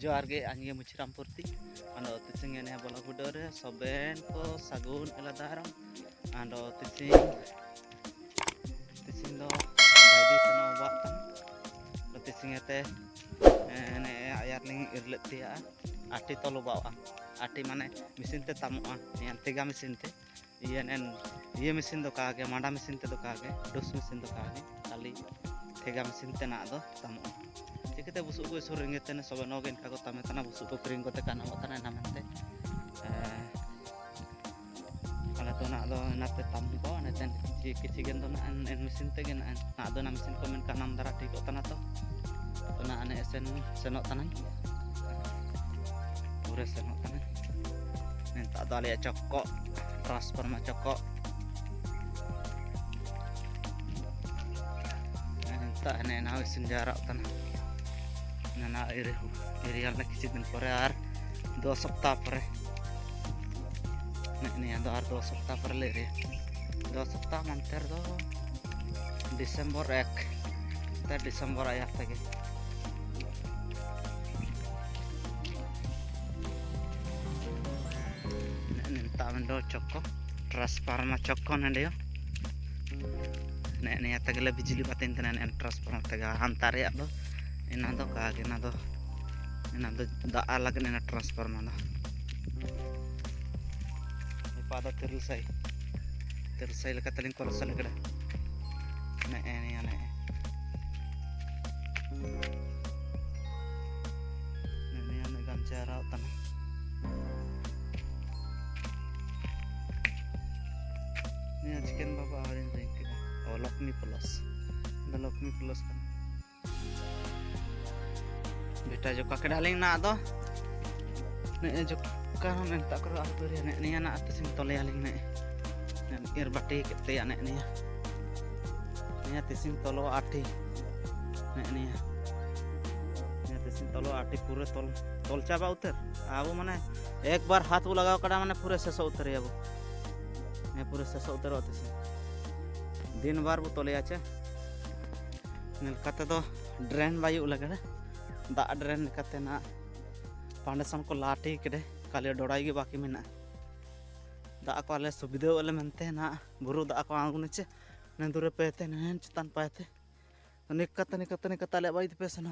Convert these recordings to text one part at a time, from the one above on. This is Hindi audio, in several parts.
जोहार गे आंगे मुचिरामपुरती आंदो तिसिंग ene bola budore soben ko sagun eladaram आंदो तिसिंग do baidi seno watan do तिसिंग ete ene ayarling irletia ati tolo bawa ati mane mesin te tamoa yan tega mesin te ien ये mesin do kage manda mesin te do kage dos mesin do kage kali tega mesin te na do tamoa चिकते बुसुक को सुरेंगे तेने सब नोगेन का तमे तना बुसुक को क्रिंग कोते काना मतना नामते ala to na do nate tam ko ne ten chicken तो ना एन मशीन ते गेन ना दो ना मशीन को मेन कानम दरा ठीक तना तो ना अने एसन सेनो तना पूरे सेनो तना नेता दो आले चक्को ट्रांसफर मा चक्को नेता ने ना मशीन जारा तना ना area la किसी दिन पर यार 2 सप्ताह पर नहीं दो 2 सप्ताह पर ले रहे 2 सप्ताह मंतर दो दिसंबर 1 ते दिसंबर आया था के नेता मंडो चक्को ट्रांसफार्मर चक्को नंदियो ने तगले बिजली बातें तने ट्रांसफार्मर तगा अंतर या दो ina do kage ina do da alag na transformer na ipada terusai lekat taling korosal kada na ene ane gancara utana ni chicken baba harin ring kita oh Lakmi plus kan बेटा जो का डालिंग ना दो ने जो का हम ता करो आतु रे ने निया ना आते सिम तोले आलिंग ने एर बाटी केते ने निया तिसिम तोलो आठी ने निया तिसिम तोलो आठी पूरे तोल चाबा उतर आबो माने एक बार हाथ वो लगाओ कड़ा माने पूरे शेष उतर आबो ने पूरे शेष उतर तिसिम दिन बार वो तोले आचे नेल कते दो ड्रेन बायु लगे दा ड्रेन कते ना फाउंडेशन को लाठी केडे काले डोड़ाई के बाकी मेना दा को आले सुविधा वाले मनते ना बुरु दा को आंगुने चे नंदुरे पेते नन चितान पाते निकत ले बाई पे सनो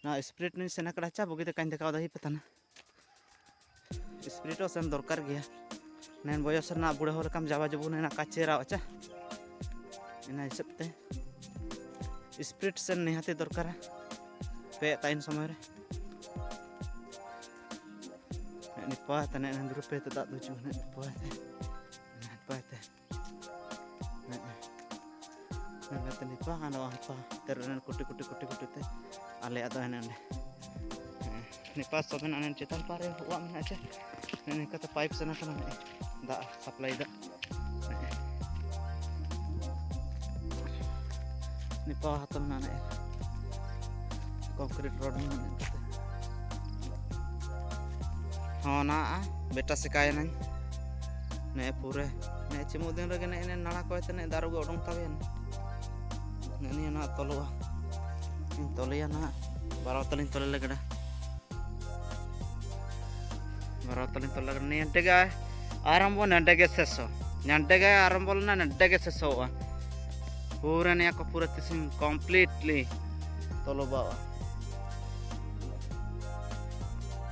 ना स्प्रिट नि सेना कड़ा चा बगिते काइन देखाव दही पेतना स्प्रिटो सेन दरकार गया नन बयस ना बुढ़े होल काम जावा जबु ना काचेरा अच्छा ina हिसाबते स्प्रिट से निहाती दरकार पे ताइन समय रे निपा तने नंदुर पे ता दुचु ने निपा ते निपा आनो apa terus कुटी ते आले अदो हने निपा सोबन अने चेतन पारे हुआ मन अच्छा ने कत पाइप से ना दा सप्लाई दा निपा हातम ना ने कंक्रीट रोड में हाँ ना बेटा सिकाय नहीं ने पूरे ने चिमुदिन रे ने नाड़ा को ने दारू गो उडंग तबे ने ना तलवा तलिया ना बाराव तलिन तले लगड़ा बाराव तलिन तले लगड़ा ने अंटेगा आरंभ नंडेगे सेसो नंडेगे आरंभ ना नंडेगे सेसो पूरा ने को पूरा तिसिम कंप्लीटली तलो बावा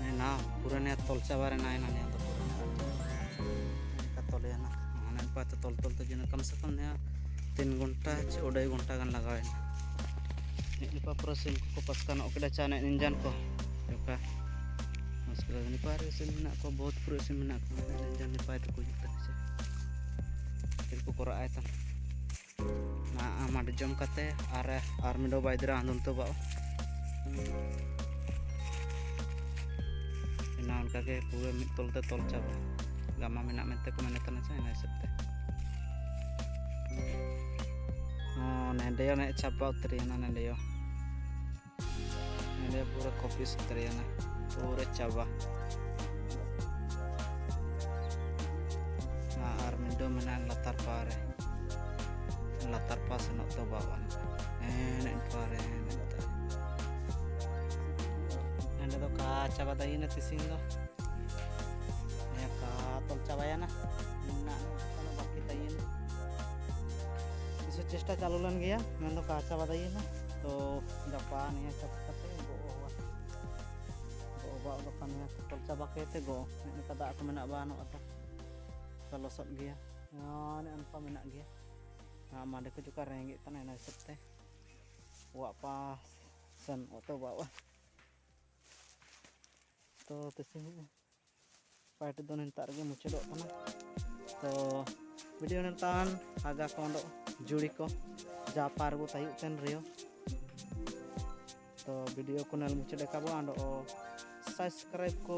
ने ना पूरा ने तल चाबारे ना ने तो पूरा का तले ना हने पाते तल तो जिन कम से कम ने 3 घंटा 2 घंटा गान लगावे ने पा पूरा सिम को पसकान ओकड़ा चाने इंजन को का मुश्किल नि पारे सिम ना को बहुत पूरा सिम ना को इंजन नि पाते को जुता से को करा आयता ना आमाड जम कते आर मिडो बाइदरा आंदन तो बाओ ना उनका के पूरे मिद तलते तल चाबा गामा मेना मेते को मेने तना चाहे ना हिसाबते नेंडेयो ने चाबा उतरिया ना नेंडेयो पूरा कॉपीस उतरिया ना पूरे चाबा ना आर मिडो मेना लातार पारे latar pas no to bawa en pare coba tadi ini tising lo ya tol coba ya nah kalau baki tadi ini isu cesta calulan gaya mendo kaca pada ini तो Japan ya cepat katanya go udah kan ya tol coba kete go ini kata aku menak bano atau kalau sot gaya ya ini apa menak gaya nah mana aku juga renggit tanah nasi teh wah pas sen atau bawa तो तैसे पार्ट दो नंतर गे मुचादोग कना तो वीडियो नंतान आगा कोंडो जुड़ी को जापार बो तायु तेन रियो तो वीडियो को नल मुचादे काबो आंडो सब्सक्राइब को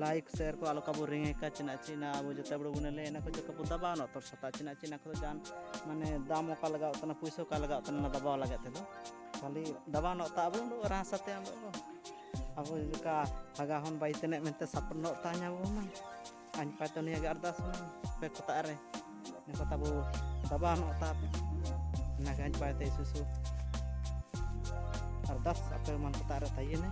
लाइक शेयर को आलो काबो रिंगे का चिना चिना अब जते बड़ो बुनेले एना को जको दबाव न तो सता चिना चिना को जान माने दाम का लगाव तना पैसा का लगाव तना दबाव लगे ते दो खाली दबाव न ताबो रासाते आंडो अब जका हागा हन बाई तेने मेंते सपनो ताnya bo man an patoni aga ardas man pe kota are ne kota bo daban otap na gan pate susu ardas apa man kota are tayene